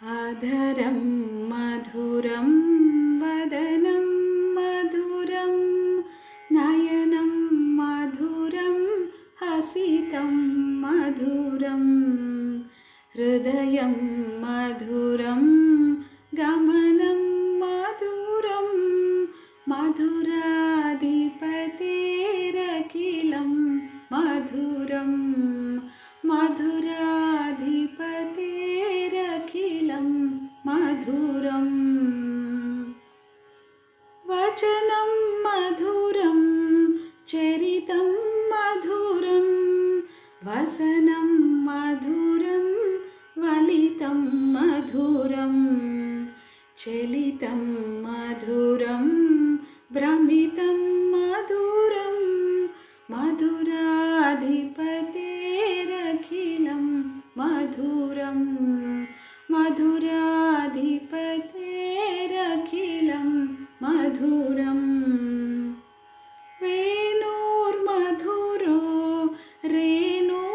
आधरं मधुरं वदनं मधुरं नयनं मधुरं हसितं मधुरं हृदयं मधुरं गमनं मधुरं मधुराधिपतेरखिलं मधुरं मधुराधिपतेरखिलं मधुरम् वचनं मधुरं चरितं मधुरं वसनं मधुरं वलितं मधुरं चलितं मधुरं भ्रमितं मधुरं मधुराधिपतेरखिलं मधुरं मधुराधिपतेरखिलं मधुरम् वेणुर्मधुरो रेणुर्मधुरः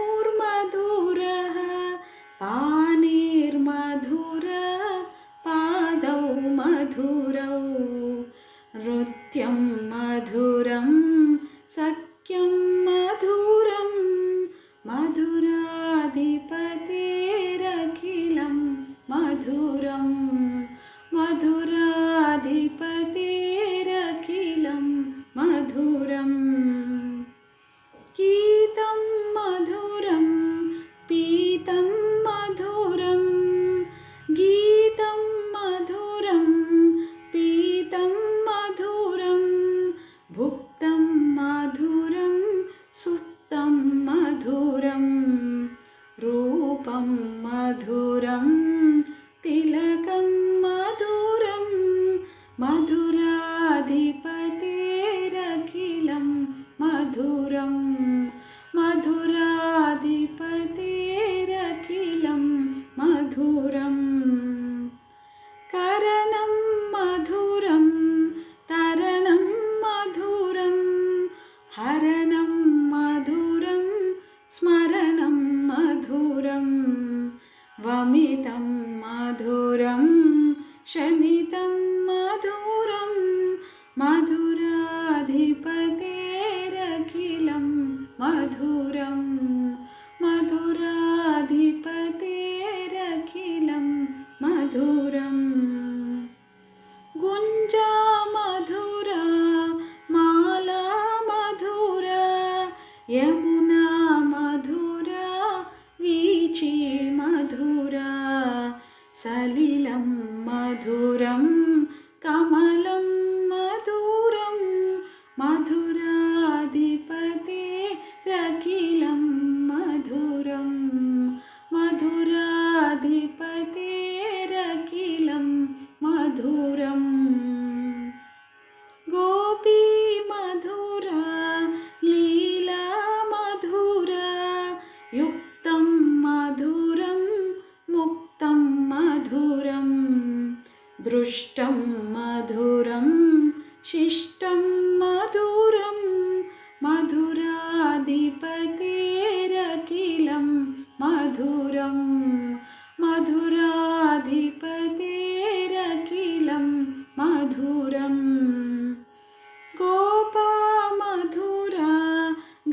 पाणिर्मधुरः पादौ मधुरौ नृत्यं मधुरं सख्यं मधुरं मधुराधिपतेरखिलं मधुरं मधुराधिपतेरखिलं मधुरम् गीतं मधुरं पीतं मधुरं गीतं मधुरं पीतं मधुरं भुक्तं मधुरं सुप्तं मधुरं रूपं मधुरं तिलकं मधुरं मधुराधिपतेरखिलं मधुरं मधुराधिपतेरखिलं मधुरम् करणं मधुरं तरणं मधुरं हरणं मधुरं स्मरणं मधुरं वमितं मधुरं शमितं मधुरं मधुराधिपतेरखिलं मधुरं मधुराधिपतेरखिलं मधुरम् गुञ्जा मधुरा माला मधुरा यमुना मधुरा वीची मधुरा सलिलं मधुरं कमलं मधुरं मधुराधिपतेरखिलं मधुरं मधुराधिपतेरखिलं मधुरम् गोपी मधुरा लीला मधुरा युक्तं मधुरं मुक्तं मधुरं दृष्टं मधुरं शिष्टं मधुरं मधुराधिपतेरखिलं मधुरं मधुराधिपतेरखिलं मधुरम् गोपा मधुरा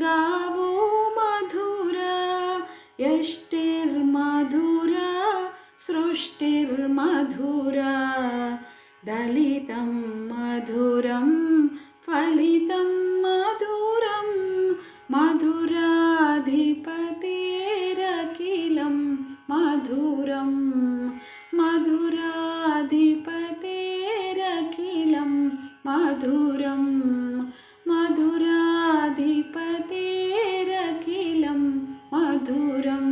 गावो मधुरा यष्टिर्मधुरा सृष्टिर्मधुरा दलितं मधुरं फलितं मधुरं मधुराधिपतेरखिलं मधुरं मधुराधिपतेरखिलं मधुरं मधुराधिपतेरखिलं मधुरम्